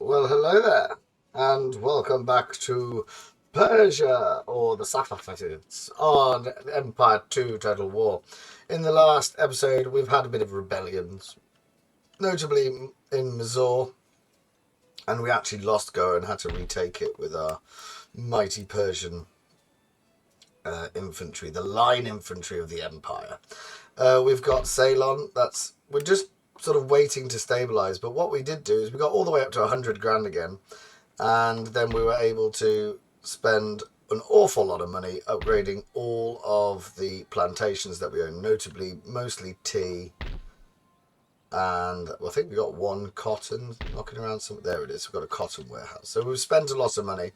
Well, hello there, and welcome back to Persia, or the Safavids, on Empire 2 Total War. In the last episode, we've had a bit of rebellions, notably in Mysore, and we actually lost Go and had to retake it with our mighty Persian infantry, the line infantry of the Empire. We've got Ceylon. We're just sort of waiting to stabilise. But what we did do is we got all the way up to 100 grand again, and then we were able to spend an awful lot of money upgrading all of the plantations that we own, notably mostly tea, and I think we got one cotton knocking around. There it is. We've got a cotton warehouse. So we've spent a lot of money.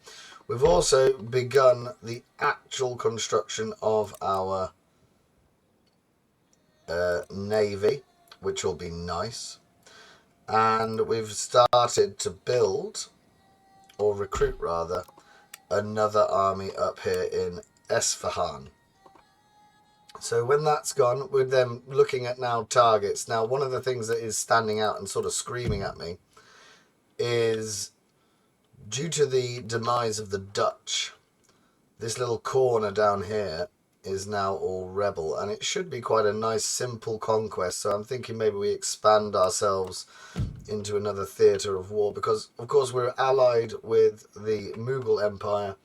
We've also begun the actual construction of our navy, which will be nice. And we've started to build, or recruit rather, another army up here in Esfahan. So when that's gone, we're then looking at now targets. Now, one of the things that is standing out and sort of screaming at me is, due to the demise of the Dutch, this little corner down here is now all rebel, and it should be quite a nice simple conquest. So I'm thinking maybe we expand ourselves into another theatre of war, because of course we're allied with the Mughal Empire.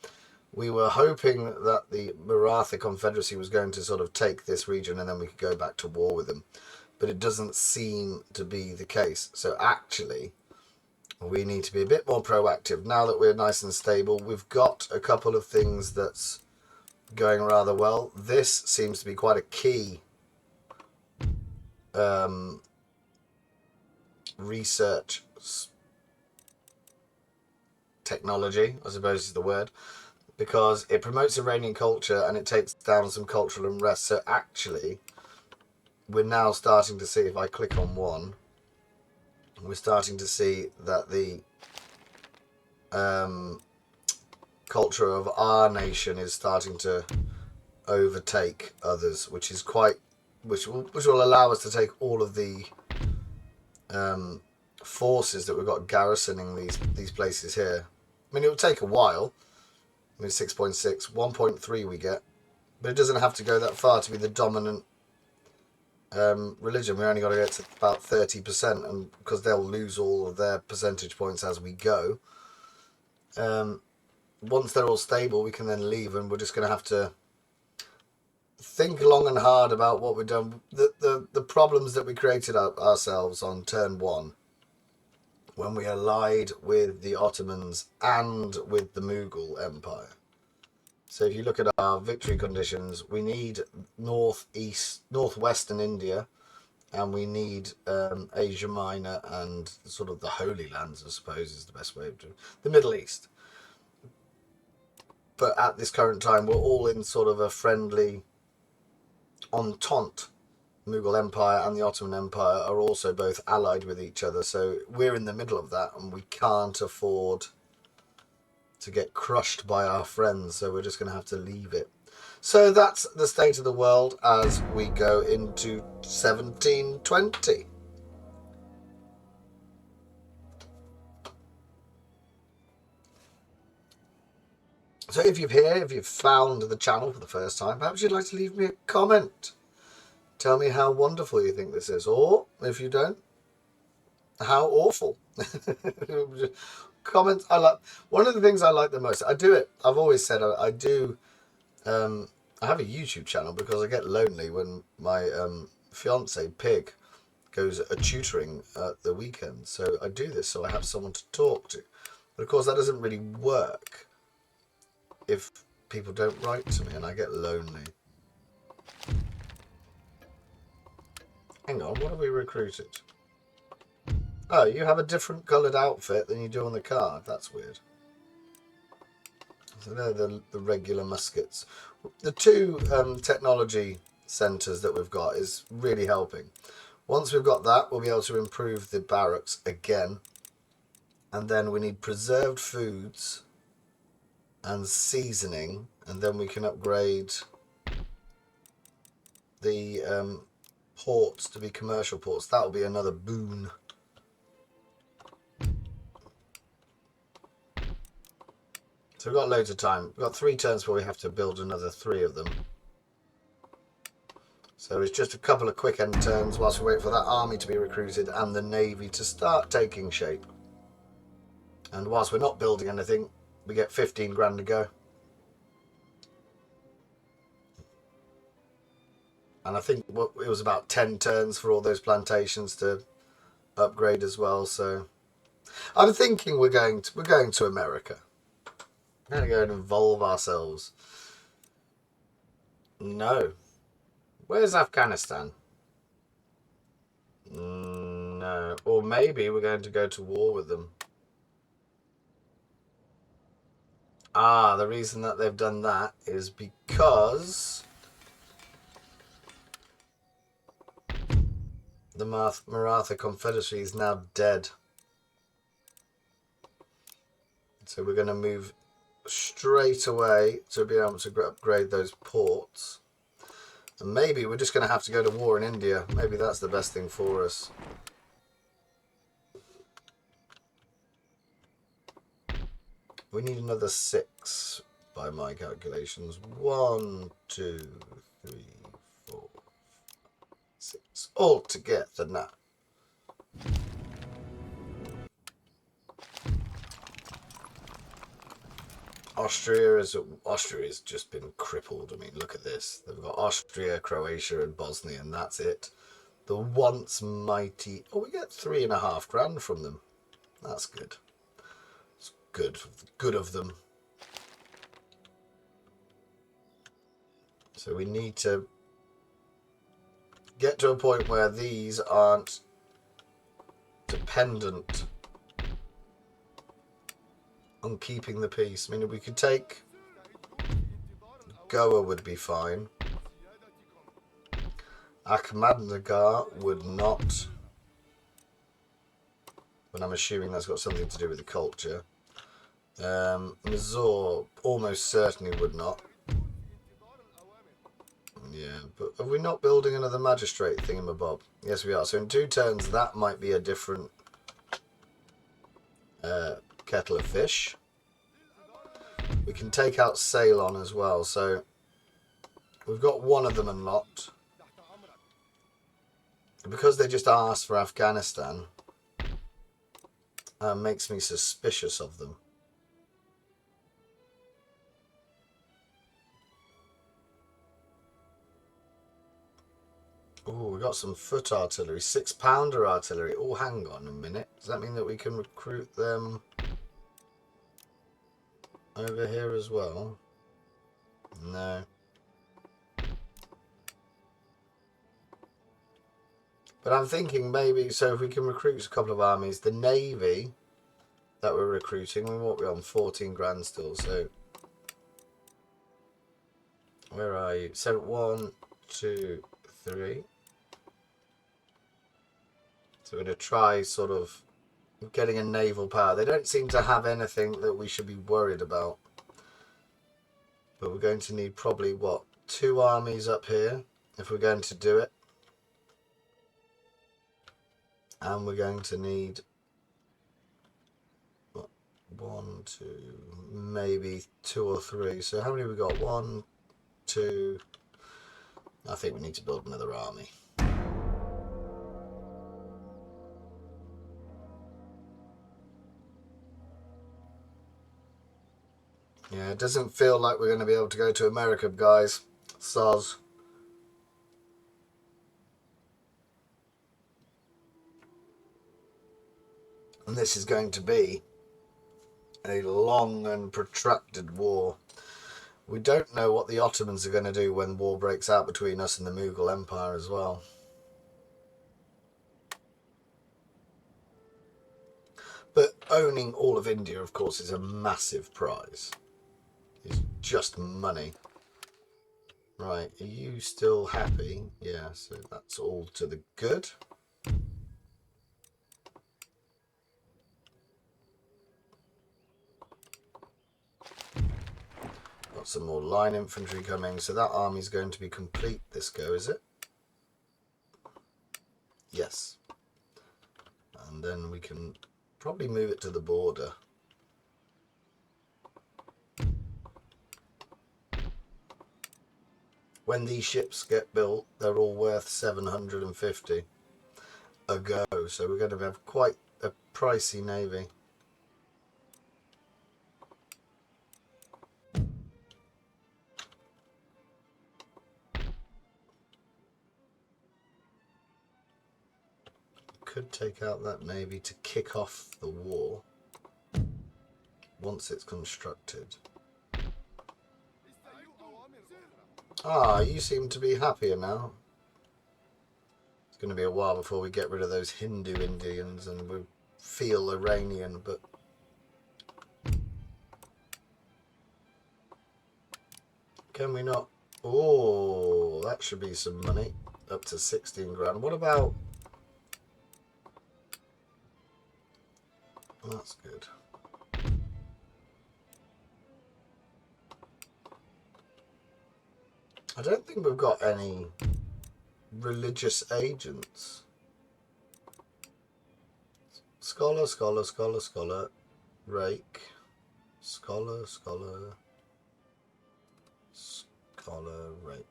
We were hoping that the Maratha Confederacy was going to sort of take this region and then we could go back to war with them, but it doesn't seem to be the case. So actually we need to be a bit more proactive now that we're nice and stable. We've got a couple of things that's going rather well. This seems to be quite a key research technology, I suppose is the word, because it promotes Iranian culture and it takes down some cultural unrest. So actually, we're now starting to see, if I click on one, we're starting to see that the culture of our nation is starting to overtake others, which is which will allow us to take all of the forces that we've got garrisoning these places here. I mean, it will take a while. I mean, 6.6, 1.3 we get, but it doesn't have to go that far to be the dominant religion. We only got to get to about 30%, and because they'll lose all of their percentage points as we go. Once they're all stable, we can then leave, and we're just going to have to think long and hard about what we've done. The problems that we created ourselves on turn one, when we allied with the Ottomans and with the Mughal Empire. So if you look at our victory conditions, we need northwestern India, and we need Asia Minor and sort of the Holy Lands, I suppose is the best way of doing it. The Middle East. But at this current time, we're all in sort of a friendly entente. Mughal Empire and the Ottoman Empire are also both allied with each other, so we're in the middle of that, and we can't afford to get crushed by our friends, so we're just going to have to leave it. So that's the state of the world as we go into 1720. So if you've found the channel for the first time, perhaps you'd like to leave me a comment. Tell me how wonderful you think this is, or if you don't, how awful. Comments I like. One of the things I like the most, I do it. I've always said I do. I have a YouTube channel because I get lonely when my fiance Pig goes a tutoring at the weekend. So I do this so I have someone to talk to. But of course that doesn't really work if people don't write to me, and I get lonely. Hang on, what have we recruited? Oh, you have a different coloured outfit than you do on the card. That's weird. So they're the regular muskets. The two technology centres that we've got is really helping. Once we've got that, we'll be able to improve the barracks again. And then we need preserved foods and seasoning, and then we can upgrade the ports to be commercial ports. That'll be another boon. So we've got loads of time. We've got 3 turns before we have to build another 3 of them. So it's just a couple of quick end turns whilst we wait for that army to be recruited and the navy to start taking shape. And whilst we're not building anything, we get 15 grand to go. And I think it was about 10 turns for all those plantations to upgrade as well. So I'm thinking we're going to America. We're going to go and involve ourselves. No. Where's Afghanistan? No. Or maybe we're going to go to war with them. Ah, the reason that they've done that is because the Maratha Confederacy is now dead. So we're going to move straight away to be able to upgrade those ports. And maybe we're just going to have to go to war in India. Maybe that's the best thing for us. We need another 6 by my calculations. 1, 2, 3, 4, 6. All together now. Austria's just been crippled. I mean, look at this. They've got Austria, Croatia, and Bosnia, and that's it. The once mighty. Oh, we get 3.5 grand from them. That's good. It's good. Good of them. So we need to get to a point where these aren't dependent on keeping the peace. I mean, we could take Goa would be fine. Ahmadnagar would not. But I'm assuming that's got something to do with the culture. Mysore almost certainly would not. Yeah, but are we not building another magistrate thingamabob? Yes, we are. So in 2 turns, that might be a different kettle of fish. We can take out Ceylon as well. So we've got one of them unlocked. Because they just asked for Afghanistan, makes me suspicious of them. Oh, we got some foot artillery, 6-pounder artillery. Oh, hang on a minute. Does that mean that we can recruit them over here as well? No. But I'm thinking maybe, so if we can recruit a couple of armies, the navy that we're recruiting, we won't be on 14 grand still. So where are you? So 1, 2, 3. So we're going to try sort of getting a naval power. They don't seem to have anything that we should be worried about. But we're going to need probably, what, 2 armies up here if we're going to do it. And we're going to need, what, 1, 2, maybe 2 or 3. So how many have we got? 1, 2. I think we need to build another army. Yeah, it doesn't feel like we're going to be able to go to America, guys. Soz. And this is going to be a long and protracted war. We don't know what the Ottomans are going to do when war breaks out between us and the Mughal Empire as well. But owning all of India, of course, is a massive prize. It's just money. Right, are you still happy? Yeah, so that's all to the good. Got some more line infantry coming. So that army's going to be complete this go, is it? Yes. And then we can probably move it to the border. when these ships get built, they're all worth 750 a go. So we're going to have quite a pricey navy. Could take out that navy to kick off the war once it's constructed. Ah, you seem to be happier now. It's going to be a while before we get rid of those Hindu Indians and we feel Iranian, but can we not? Oh, that should be some money. Up to 16 grand. What about... That's good. I don't think we've got any religious agents. Scholar, scholar, scholar, scholar. Rake. Scholar, scholar. Scholar, rake.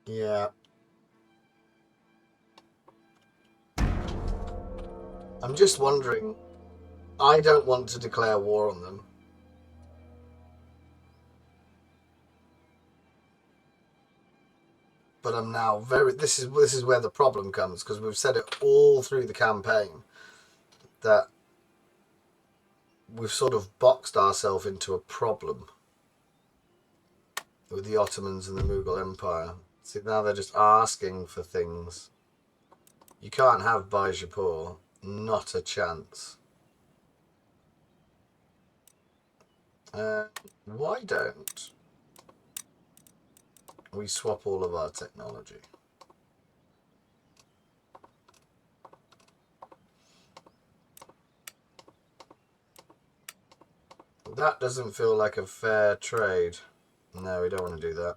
Yeah. I'm just wondering. I don't want to declare war on them. But I'm now very... This is where the problem comes, because we've said it all through the campaign that we've sort of boxed ourselves into a problem with the Ottomans and the Mughal Empire. See, now they're just asking for things. You can't have Bijapur. Not a chance. Why don't we swap all of our technology? That doesn't feel like a fair trade. No, we don't want to do that.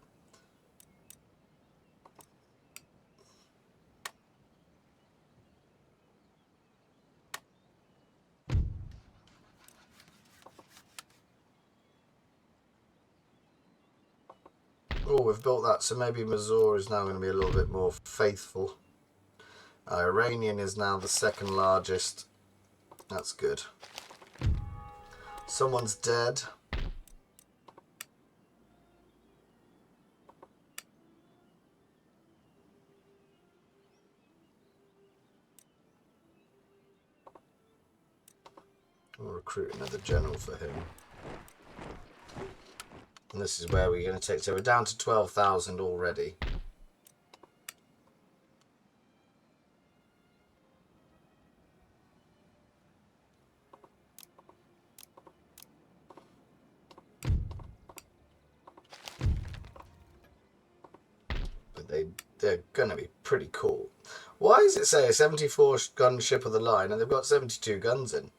Oh, we've built that, so maybe Mazur is now going to be a little bit more faithful. Iranian is now the second largest. That's good. Someone's dead. We'll recruit another general for him. And this is where we're going to take... So we're down to 12,000 already. But they're going to be pretty cool. Why does it say a 74 gun ship of the line and they've got 72 guns in?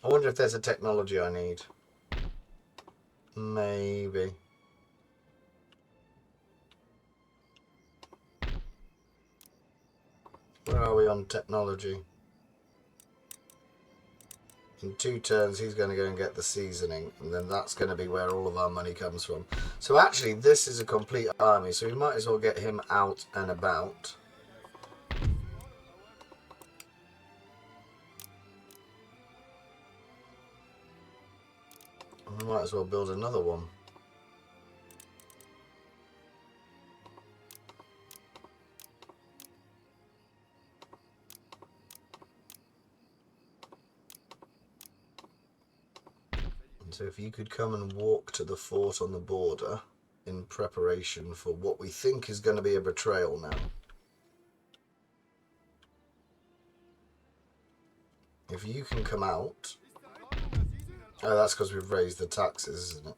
I wonder if there's a technology I need. Maybe. Where are we on technology? In 2 turns, he's going to go and get the seasoning, and then that's going to be where all of our money comes from. So actually, this is a complete army, so we might as well get him out and about. We might as well build another one. And so if you could come and walk to the fort on the border in preparation for what we think is going to be a betrayal now. If you can come out... Oh, that's because we've raised the taxes, isn't it?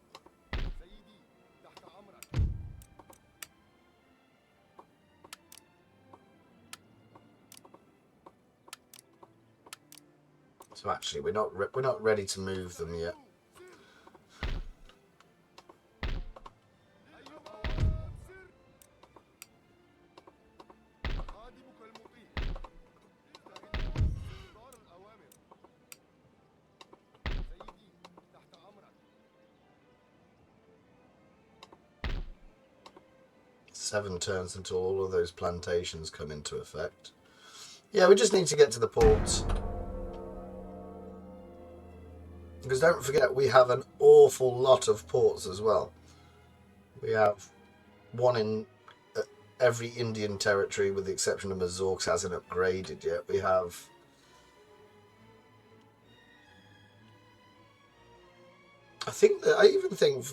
So actually, we're not ready to move them yet. 7 turns until all of those plantations come into effect. Yeah, we just need to get to the ports. Because don't forget, we have an awful lot of ports as well. We have one in every Indian territory, with the exception of Mazor, because hasn't upgraded yet. We have... I even think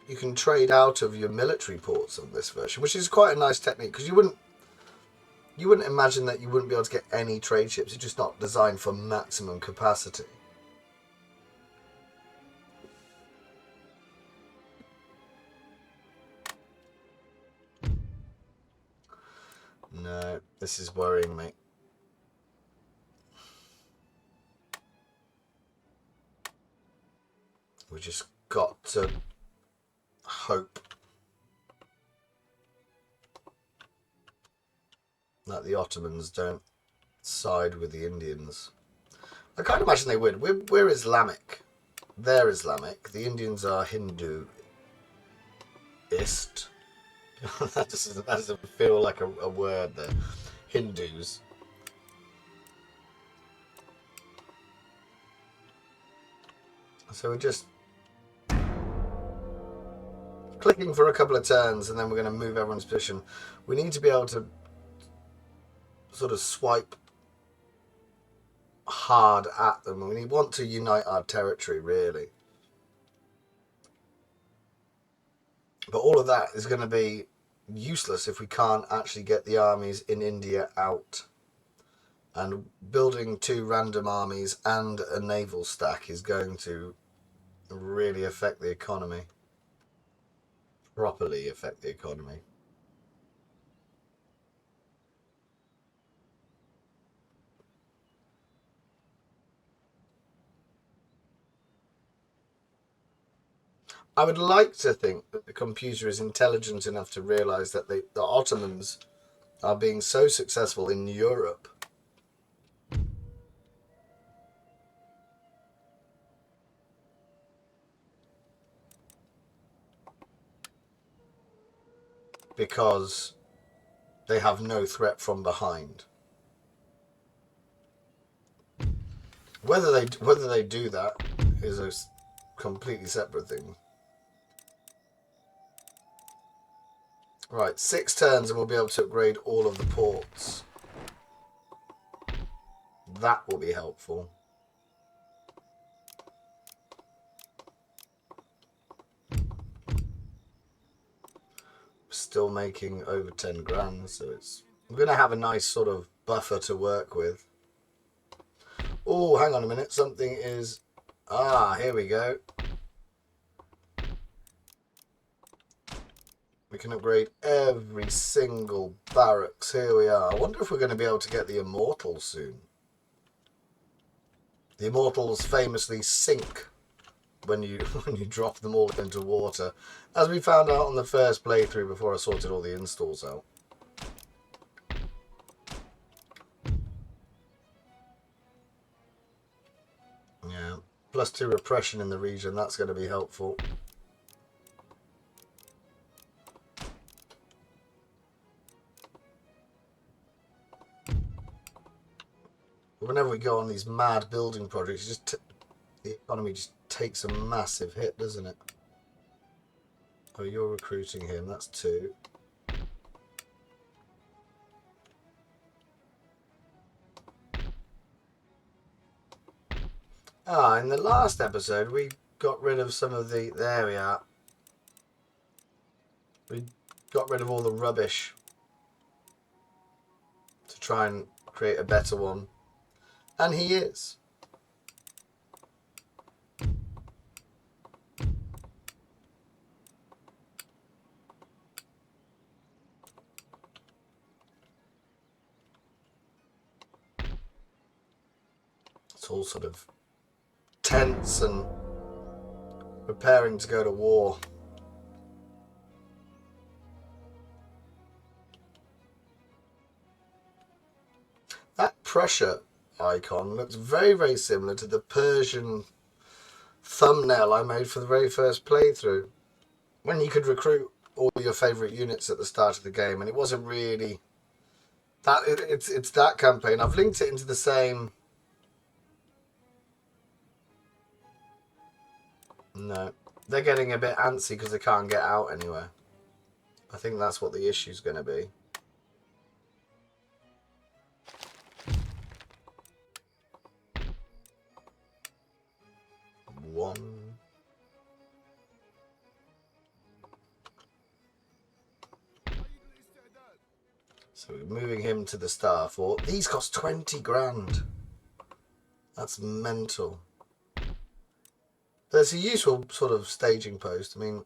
you can trade out of your military ports on this version, which is quite a nice technique, because you wouldn't imagine that you wouldn't be able to get any trade ships. It's just not designed for maximum capacity. No, this is worrying me. We just got to hope that the Ottomans don't side with the Indians. I can't imagine they would. We're Islamic. They're Islamic. The Indians are Hinduist. That doesn't feel like a word there. Hindus. So we're just clicking for a couple of turns, and then we're going to move everyone's position. We need to be able to sort of swipe hard at them. We want to unite our territory, really. But all of that is going to be useless if we can't actually get the armies in India out. And building 2 random armies and a naval stack is going to really affect the economy. Properly affect the economy. I would like to think that the computer is intelligent enough to realise that the Ottomans are being so successful in Europe because they have no threat from behind. Whether they do that is a completely separate thing. Right, 6 turns and we'll be able to upgrade all of the ports. That will be helpful. Still making over 10 grand, so we're going to have a nice sort of buffer to work with. Oh, hang on a minute, something is... here we go. We can upgrade every single barracks. Here we are. I wonder if we're going to be able to get the Immortals soon. The Immortals famously sink when you drop them all into water, as we found out on the first playthrough before I sorted all the installs out. Yeah, +2 repression in the region, that's going to be helpful. Whenever we go on these mad building projects, the economy just takes a massive hit, doesn't it? Oh, you're recruiting him, that's 2. In the last episode we got rid of some of the... There we are. We got rid of all the rubbish to try and create a better one. And he is. It's all sort of tense and preparing to go to war. That Prussia icon looks very, very similar to the Persian thumbnail I made for the very first playthrough, when you could recruit all your favourite units at the start of the game, and it wasn't really that. It's that campaign. I've linked it into the same. No, they're getting a bit antsy because they can't get out anywhere. I think that's what the issue's going to be. One. So we're moving him to the Star Fort. These cost 20 grand. That's mental. But it's a useful sort of staging post. I mean,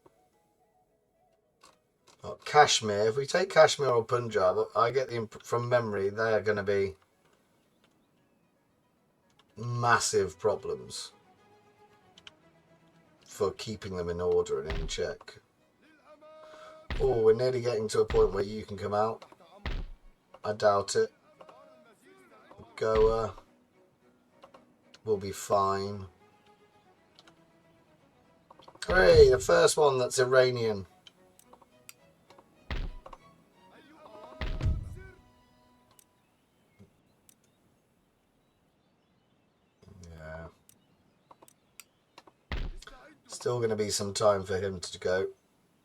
Kashmir. If we take Kashmir or Punjab, I get from memory they are going to be massive problems for keeping them in order and in check. Oh, we're nearly getting to a point where you can come out. I doubt it. Goa will be fine. Hooray, the first one that's Iranian. Yeah. Still going to be some time for him to go.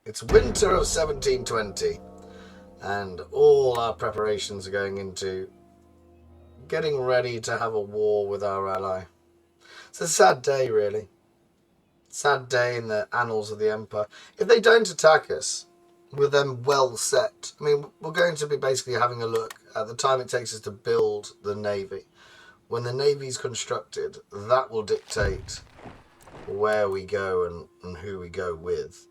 It's winter of 1720. And all our preparations are going into getting ready to have a war with our ally. It's a sad day, really. Sad day in the annals of the Empire. If they don't attack us, we're then well set. I mean, we're going to be basically having a look at the time it takes us to build the Navy. When the Navy's constructed, that will dictate where we go and who we go with.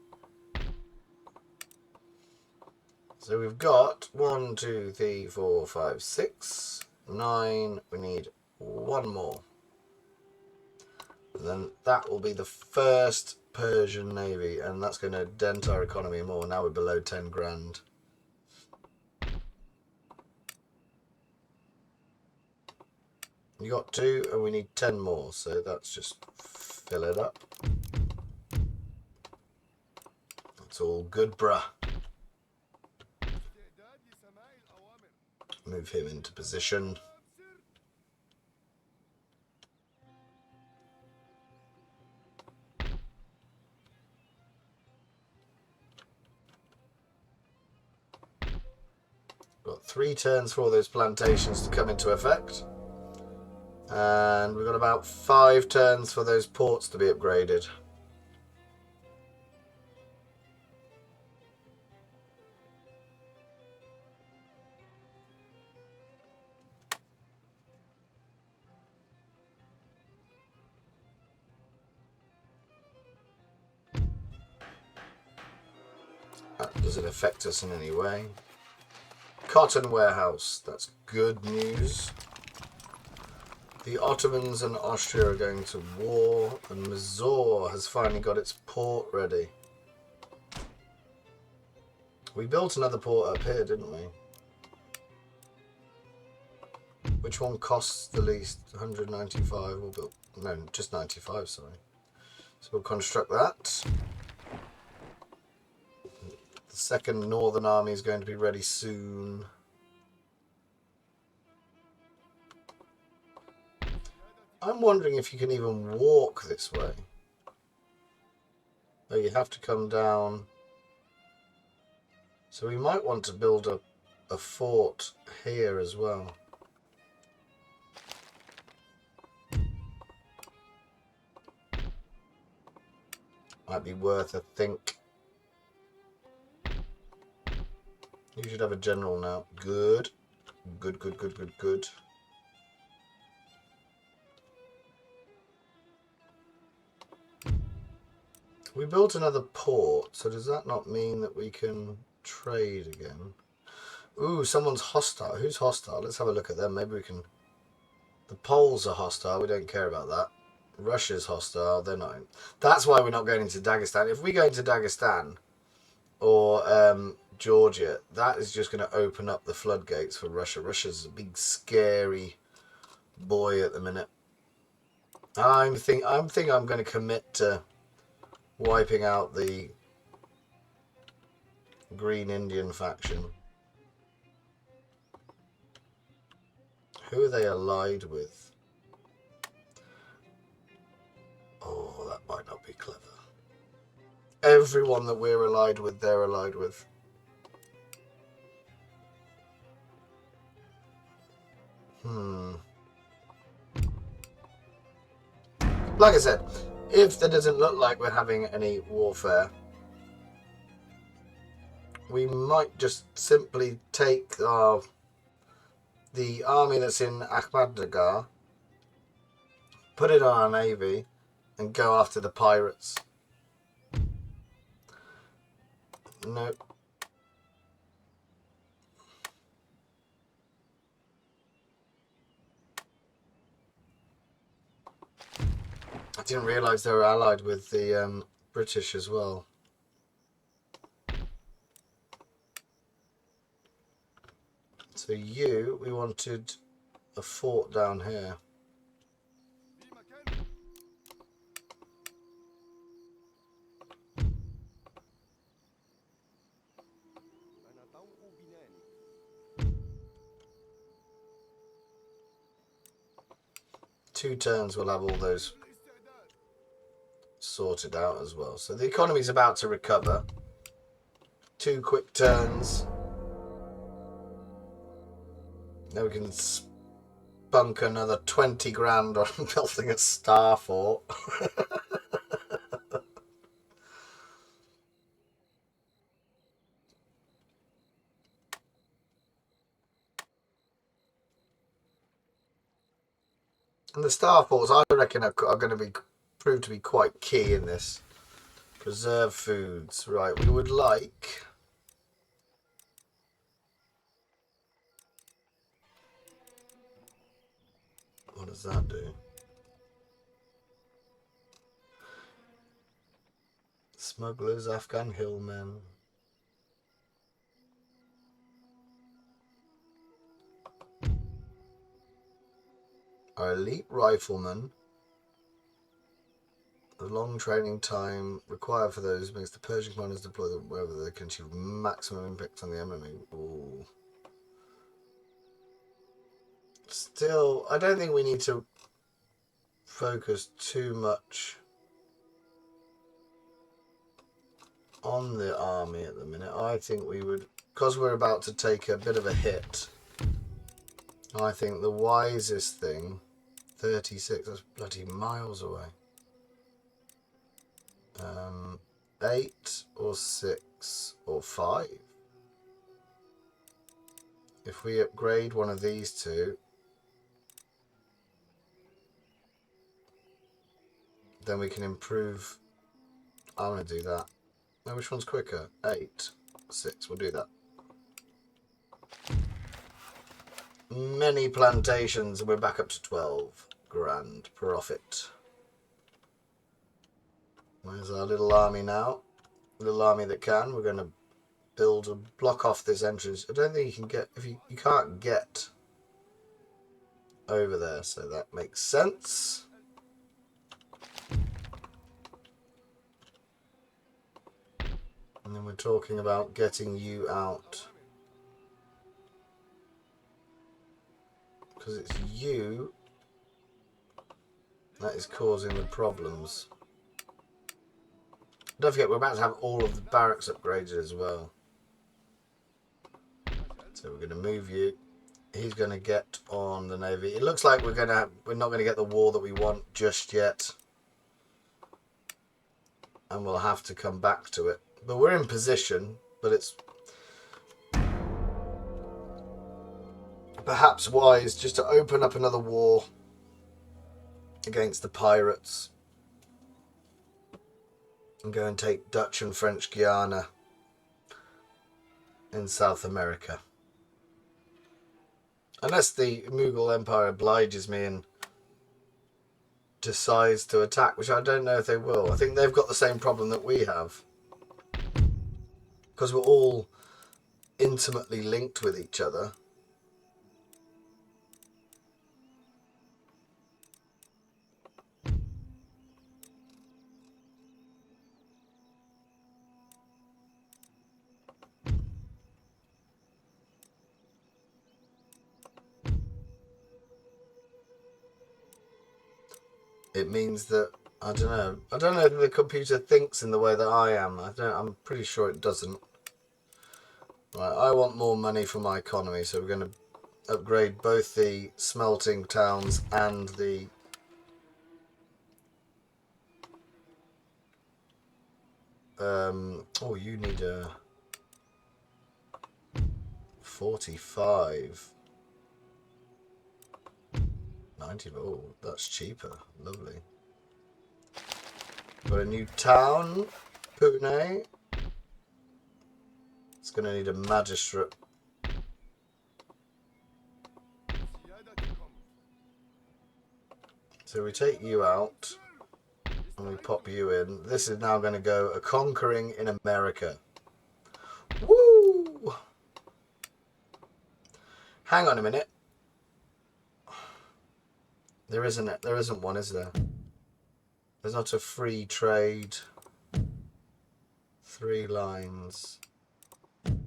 So we've got 1, 2, 3, 4, 5, 6, 9. We need one more. And then that will be the first Persian Navy, and that's going to dent our economy more. Now we're below 10 grand. You got 2, and we need 10 more, so that's just fill it up. That's all good, bruh. Move him into position. Got 3 turns for all those plantations to come into effect. And we've got about 5 turns for those ports to be upgraded. That doesn't affect us in any way. Cotton warehouse, that's good news. The Ottomans and Austria are going to war, and Mysore has finally got its port ready. We built another port up here, didn't we? Which one costs the least? 195. We'll build, no, just 95, sorry. So we'll construct that. The second Northern Army is going to be ready soon. I'm wondering if you can even walk this way. Oh, you have to come down. So we might want to build a fort here as well. Might be worth a think. You should have a general now. Good. Good, good, good, good, good. We built another port, so does that not mean that we can trade again? Ooh, someone's hostile. Who's hostile? Let's have a look at them. Maybe we can... The Poles are hostile. We don't care about that. Russia's hostile. They're not. That's why we're not going into Dagestan. If we go into Dagestan or Georgia, that is just going to open up the floodgates for Russia. Russia's a big, scary boy at the minute. I'm going to commit to wiping out the Green Indian faction. Who are they allied with? Oh, that might not be clever. Everyone that we're allied with, they're allied with. Like I said, if there doesn't look like we're having any warfare, we might just simply take the army that's in Ahmadnagar, put it on our navy, and go after the pirates. Nope. I didn't realise they were allied with the British as well. So we wanted a fort down here. Two turns we'll have all those sorted out as well. So the economy's about to recover. 2 quick turns. Then we can spunk another 20 grand on building a star fort. And the star forts, I reckon, are going to prove to be quite key in this. Preserve foods. Right, we would like... What does that do? Smugglers, Afghan hillmen. Our elite riflemen. The long training time required for those makes the Persian commanders deploy them wherever they can achieve maximum impact on the enemy. Ooh. Still, I don't think we need to focus too much on the army at the minute. I think we would, because we're about to take a bit of a hit, I think the wisest thing, 36, that's bloody miles away. 8 or 6 or 5. If we upgrade one of these two, then we can improve. I'm going to do that. Now, which one's quicker? 8, 6. We'll do that. Many plantations, and we're back up to 12 grand profit. Where's our little army now? Little army that can. We're going to build a block off this entrance. I don't think you can get, if you can't get over there, so that makes sense. And then we're talking about getting you out, because it's you that is causing the problems. Don't forget, we're about to have all of the barracks upgraded as well. So we're going to move you. He's going to get on the navy. It looks like we're not going to get the war that we want just yet, and we'll have to come back to it. But we're in position. But it's perhaps wise just to open up another war against the pirates and go and take Dutch and French Guiana in South America. Unless the Mughal Empire obliges me and decides to attack, which I don't know if they will. I think they've got the same problem that we have, because we're all intimately linked with each other. it means that, I don't know. I don't know if the computer thinks in the way that I am. I'm pretty sure it doesn't. Right, I want more money for my economy, so we're going to upgrade both the smelting towns and the oh, you need a 45. 90. Oh, that's cheaper. Lovely. Got a new town, Pune. It's going to need a magistrate. So we take you out and we pop you in. This is now going to go a conquering in America. Woo! Hang on a minute. There isn't one, is there? There's not a free trade. 3 lines. And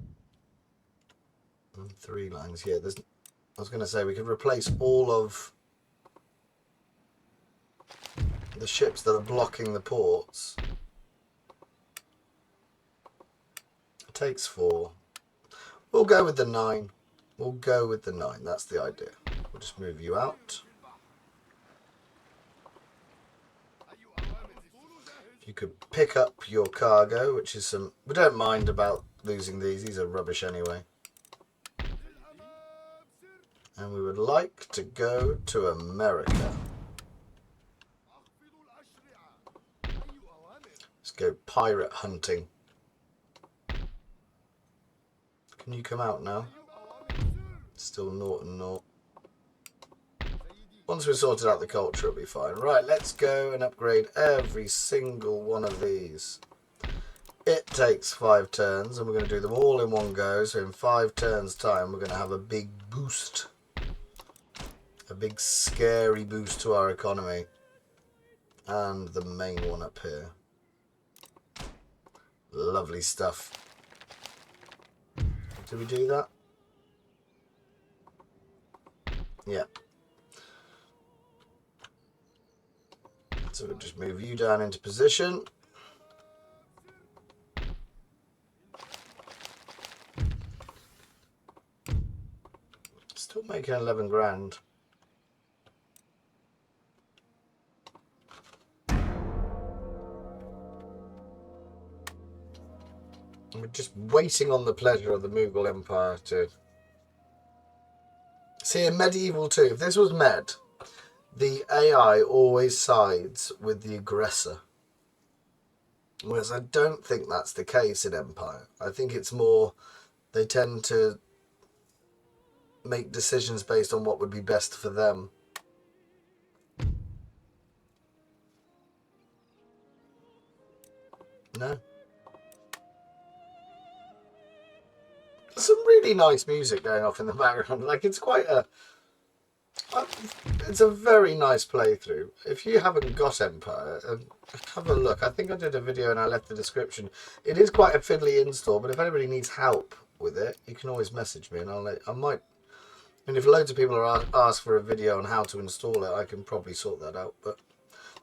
3 lines. Yeah, there's. I was going to say we could replace all of the ships that are blocking the ports. It takes 4. We'll go with the 9. We'll go with the 9. That's the idea. We'll just move you out. You could pick up your cargo, which is some... We don't mind about losing these. These are rubbish anyway. And we would like to go to America. Let's go pirate hunting. Can you come out now? Still 0 and 0. Once we've sorted out the culture, it'll be fine. Right, let's go and upgrade every single one of these. It takes 5 turns, and we're going to do them all in one go. So in 5 turns' time, we're going to have a big boost. A big scary boost to our economy. And the main one up here. Lovely stuff. Did we do that? Yeah. So we'll just move you down into position. Still making 11 grand. We're just waiting on the pleasure of the Mughal Empire to... See, in Medieval 2, if this was Med, the AI always sides with the aggressor. Whereas I don't think that's the case in Empire. I think it's more they tend to make decisions based on what would be best for them. No. There's some really nice music going off in the background. Like, it's quite a... It's a very nice playthrough. If you haven't got Empire, have a look. I think I did a video and I left the description. It is quite a fiddly install, but if anybody needs help with it, you can always message me and I might... And if loads of people are asked for a video on how to install it, I can probably sort that out. But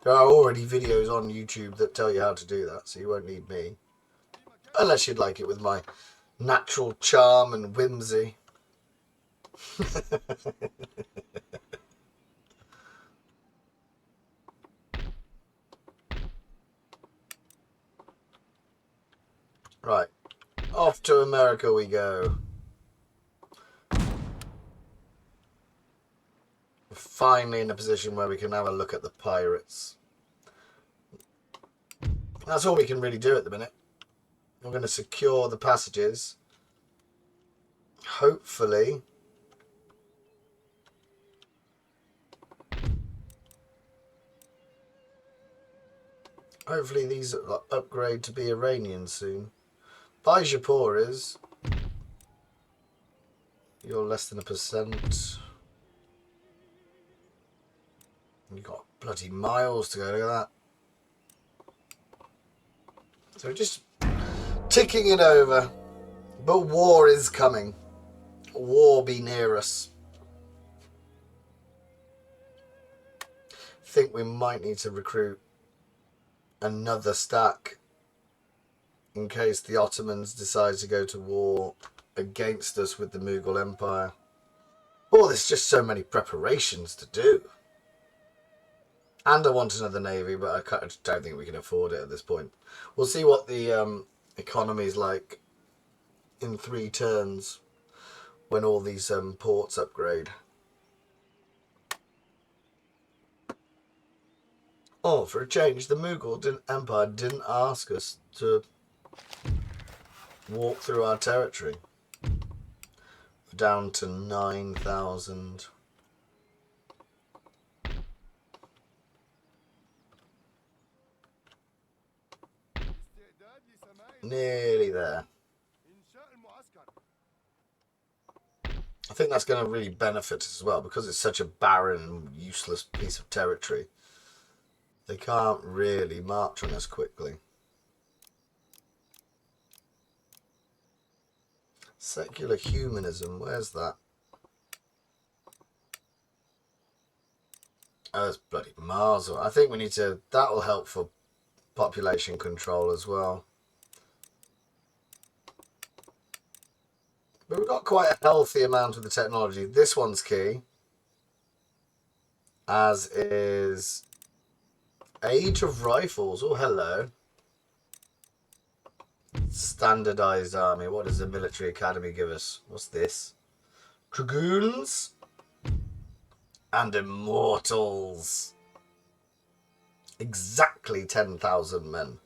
there are already videos on YouTube that tell you how to do that, so you won't need me. Unless you'd like it with my natural charm and whimsy. Right, off to America we go. We're finally in a position where we can have a look at the pirates. That's all we can really do at the minute. We're going to secure the passages. Hopefully. Hopefully these upgrade to be Iranian soon. Bijapur is. You're less than 1%. You've got bloody miles to go, look at that. So we're just ticking it over. But war is coming. War be near us. think we might need to recruit another stack in case the Ottomans decide to go to war against us with the Mughal Empire. Oh, there's just so many preparations to do. And I want another navy, but I don't think we can afford it at this point. We'll see what the economy is like in 3 turns when all these ports upgrade. Oh, for a change, the Mughal Empire didn't ask us to walk through our territory. We're down to 9,000. Nearly there. I think that's going to really benefit us as well because it's such a barren and useless piece of territory. They can't really march on us quickly. Secular humanism, where's that? Oh, it's bloody Mars. I think we need to... That will help for population control as well. But we've got quite a healthy amount of the technology. This one's key. As is... Age of Rifles. Oh, hello. Standardized army. What does the military academy give us? What's this? Dragoons and Immortals. Exactly 10,000 men.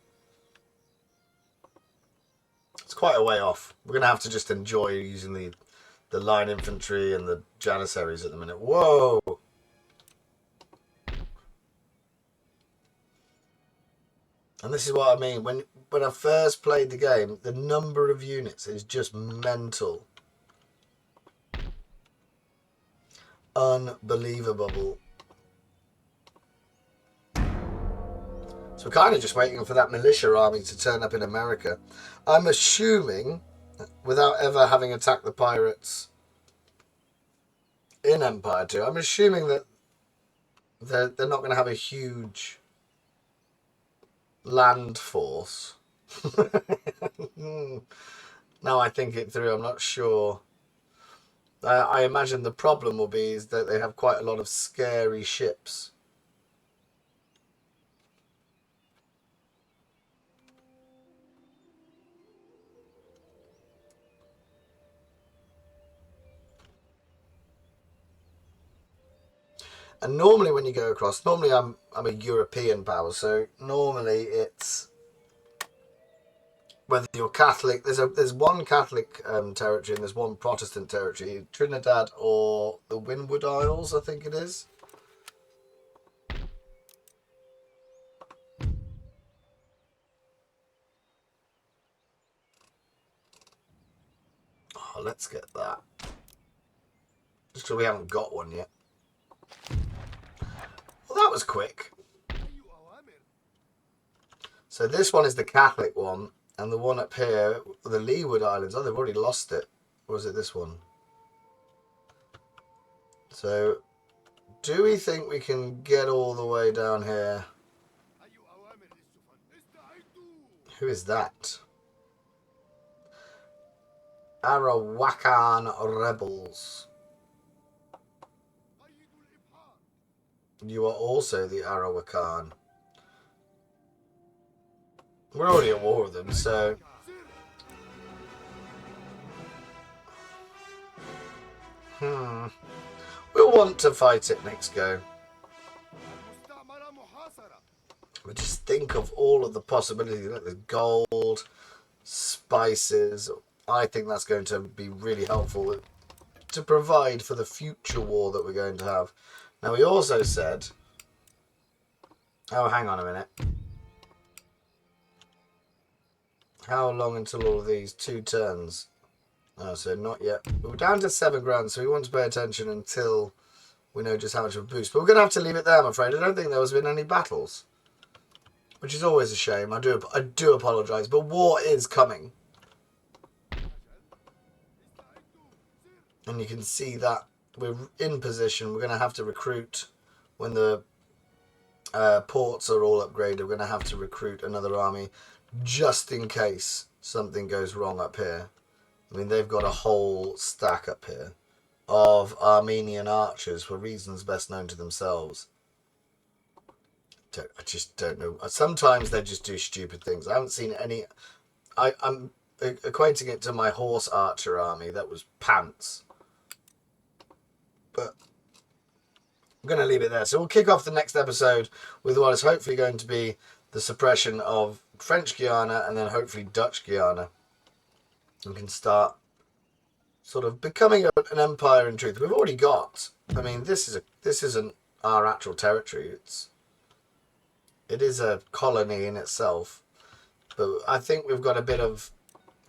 It's quite a way off. We're going to have to just enjoy using the line infantry and the janissaries at the minute. Whoa! And this is what I mean. When I first played the game, the number of units is just mental. Unbelievable. So we're kind of just waiting for that militia army to turn up in America. I'm assuming, without ever having attacked the pirates in Empire 2, I'm assuming that they're not going to have a huge land force. Now I think it through, I'm not sure. I imagine the problem will be is that they have quite a lot of scary ships. And normally when you go across, normally I'm a European power, so normally it's whether you're Catholic. There's one Catholic territory and there's one Protestant territory, Trinidad or the Windward Isles, I think it is. Oh, let's get that. Just because we haven't got one yet. Well, that was quick. So this one is the Catholic one, and the one up here, the Leeward Islands, oh, they've already lost it. Or is it this one? So, do we think we can get all the way down here? Who is that? Arawakan rebels. You are also the Arawakan. We're already at war with them, so... We'll want to fight it next go. But just think of all of the possibilities. Like there's gold, spices. I think that's going to be really helpful to provide for the future war that we're going to have. Now, we also said... Oh, hang on a minute. How long until all of these? 2 turns. Oh, so not yet. But we're down to 7 grand, so we want to pay attention until we know just how much of a boost. But we're going to have to leave it there, I'm afraid. I don't think there has been any battles. Which is always a shame. I do apologise. But war is coming. And you can see that we're in position. We're going to have to recruit when the Ports are all upgraded. We're going to have to recruit another army just in case something goes wrong up here. I mean, they've got a whole stack up here of Armenian archers for reasons best known to themselves. I just don't know. Sometimes they just do stupid things. I haven't seen any. I'm equating it to my horse archer army. That was pants. But I'm going to leave it there. So we'll kick off the next episode with what is hopefully going to be the suppression of French Guiana and then hopefully Dutch Guiana. We can start sort of becoming an empire in truth. We've already got. I mean, this isn't our actual territory. It is a colony in itself, but I think we've got a bit of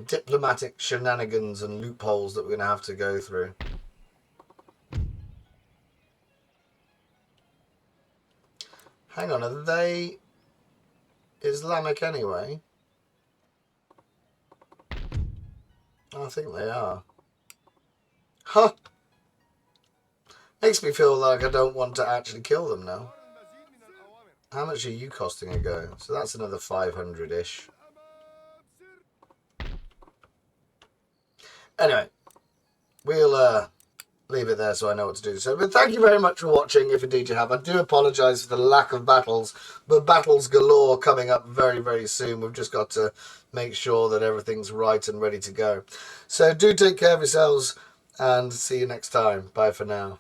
diplomatic shenanigans and loopholes that we're going to have to go through. Hang on, are they Islamic anyway? I think they are. Huh. Makes me feel like I don't want to actually kill them now. How much are you costing a go? So that's another 500-ish. Anyway, we'll leave it there so I know what to do. So, but thank you very much for watching, if indeed you have. I do apologise for the lack of battles, but battles galore coming up very, very soon. We've just got to make sure that everything's right and ready to go. So do take care of yourselves and see you next time. Bye for now.